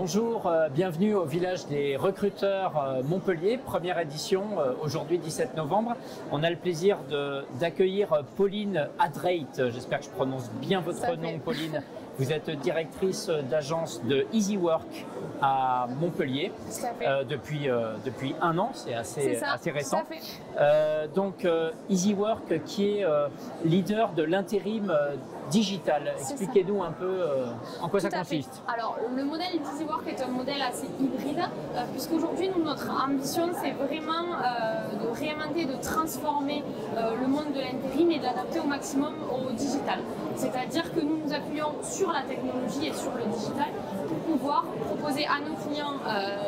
Bonjour, bienvenue au village des recruteurs Montpellier, première édition, aujourd'hui 17 novembre. On a le plaisir d'accueillir Pauline Adreit, j'espère que je prononce bien votre nom Pauline. Vous êtes directrice d'agence de Easy Work à Montpellier depuis un an, c'est assez récent. Donc Easy Work qui est leader de l'intérim digital. Expliquez-nous un peu en quoi ça consiste. Alors le modèle d'Easy Work est un modèle assez hybride puisqu'aujourd'hui notre ambition c'est vraiment de réinventer, de transformer le monde de l'intérim et de l'adapter au maximum au digital. C'est-à-dire que nous nous appuyons sur la technologie et sur le digital pour pouvoir proposer à nos clients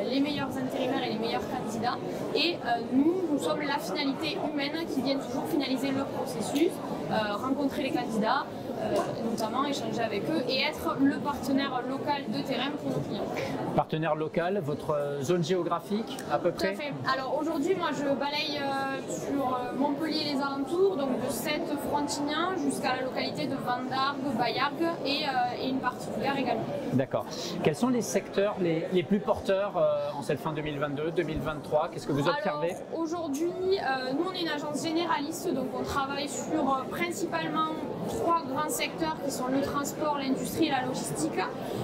les meilleurs intérimaires et les meilleurs candidats. Et nous sommes la finalité humaine qui vient toujours finaliser le processus, rencontrer les candidats, notamment échanger avec eux et être le partenaire local de terrain pour nos clients. Partenaire local, votre zone géographique à peu près? Tout à fait. Alors aujourd'hui, moi je balaye sur Montpellier et les alentours, donc de Sète-Frontignan jusqu'à la localité de Vendargues, Baillargues et une partie du Gard également. D'accord. Quels sont les secteurs les plus porteurs en cette fin 2022, 2023? Qu'est-ce que vous observez? Aujourd'hui, nous on est une agence généraliste, donc on travaille sur principalement trois grands secteurs qui sont le transport, l'industrie et la logistique,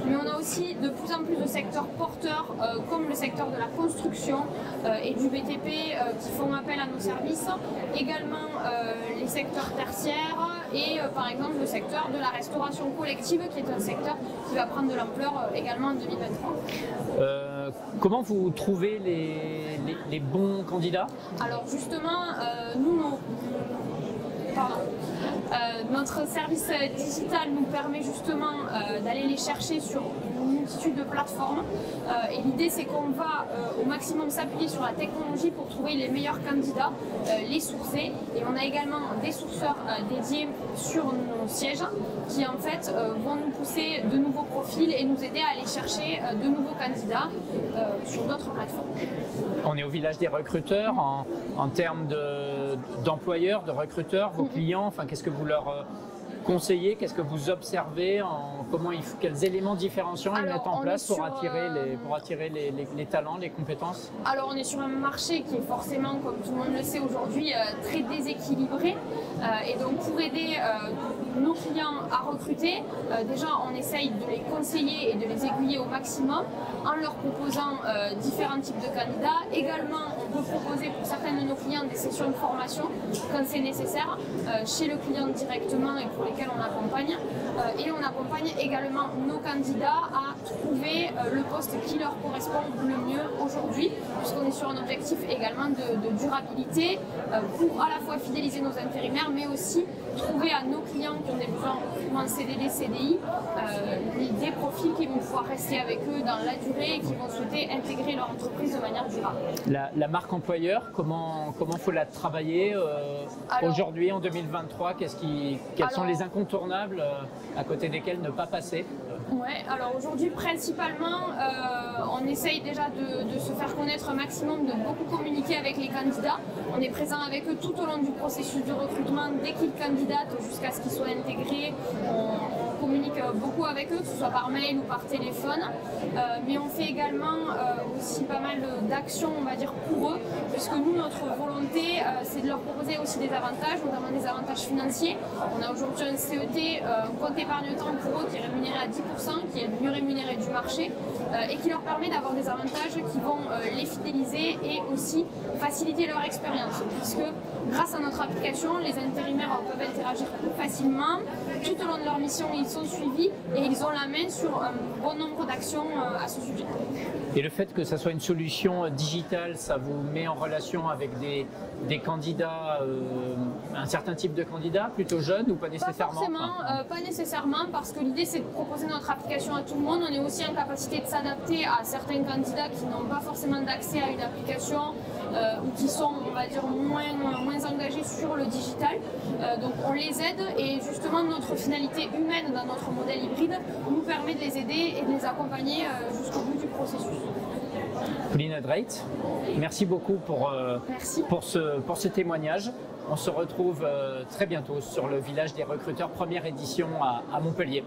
mais on a aussi de plus en plus de secteurs porteurs comme le secteur de la construction et du BTP qui font appel à nos services, également les secteurs tertiaires et par exemple le secteur de la restauration collective qui est un secteur qui va prendre de l'ampleur également en 2023. Comment vous trouvez les bons candidats? Alors justement, notre service digital nous permet justement d'aller les chercher sur une multitude de plateformes et l'idée c'est qu'on va au maximum s'appuyer sur la technologie pour trouver les meilleurs candidats, les sourcer, et on a également des sourceurs dédiés sur nos sièges qui en fait vont nous pousser de nouveaux profils et nous aider à aller chercher de nouveaux candidats sur d'autres plateformes. On est au village des recruteurs en termes d'employeurs, de recruteurs, vos clients, enfin qu'est-ce que vous leur conseillez, qu'est-ce que vous observez, quels éléments différenciants ils mettent en place pour attirer les talents, les compétences? Alors on est sur un marché qui est forcément, comme tout le monde le sait aujourd'hui, très déséquilibré et donc pour aider nos clients à recruter, déjà on essaye de les conseiller et de les aiguiller au maximum en leur proposant différents types de candidats. Également on peut proposer pour certains de nos clients des sessions de formation quand c'est nécessaire chez le client directement et pour lesquels on accompagne. Et on accompagne également nos candidats à trouver le poste qui leur correspond le mieux aujourd'hui, puisqu'on est sur un objectif également de durabilité pour à la fois fidéliser nos intérimaires, mais aussi trouver à nos clients qui ont des besoins en CDD, CDI, des profils qui vont pouvoir rester avec eux dans la durée et qui vont souhaiter intégrer leur entreprise de manière durable. La marque employeur, comment faut la travailler aujourd'hui en 2023? Quels sont les incontournables à côté desquels ne pas passer? Ouais, alors aujourd'hui principalement on essaye déjà de se faire connaître un maximum, de beaucoup communiquer avec les candidats. On est présent avec eux tout au long du processus de recrutement, dès qu'ils candidatent jusqu'à ce qu'ils soient intégrés. On communique beaucoup avec eux, que ce soit par mail ou par téléphone, mais on fait également aussi pas mal d'actions, on va dire, pour eux, puisque nous, notre volonté, c'est de leur proposer aussi des avantages, notamment des avantages financiers. On a aujourd'hui un CET, un compte épargne-temps pour eux qui est rémunéré à 10%, qui est le mieux rémunéré du marché, et qui leur permet d'avoir des avantages qui vont les fidéliser et aussi faciliter leur expérience, puisque grâce à notre application, les intérimaires peuvent interagir plus facilement. Tout au long de leur mission, ils sont suivis et ils ont la main sur un bon nombre d'actions à ce sujet. Et le fait que ça soit une solution digitale, ça vous met en relation avec des candidats, un certain type de candidats, plutôt jeunes ou pas nécessairement? Pas nécessairement, parce que l'idée c'est de proposer notre application à tout le monde. On est aussi en capacité de s'adapter à certains candidats qui n'ont pas forcément d'accès à une application ou qui sont, on va dire, moins engagés sur le digital. Donc on les aide et justement notre finalité humaine dans notre modèle hybride nous permet de les aider et de les accompagner jusqu'au bout du processus. Pauline Adreit, merci beaucoup pour ce témoignage. On se retrouve très bientôt sur le village des recruteurs, première édition à Montpellier.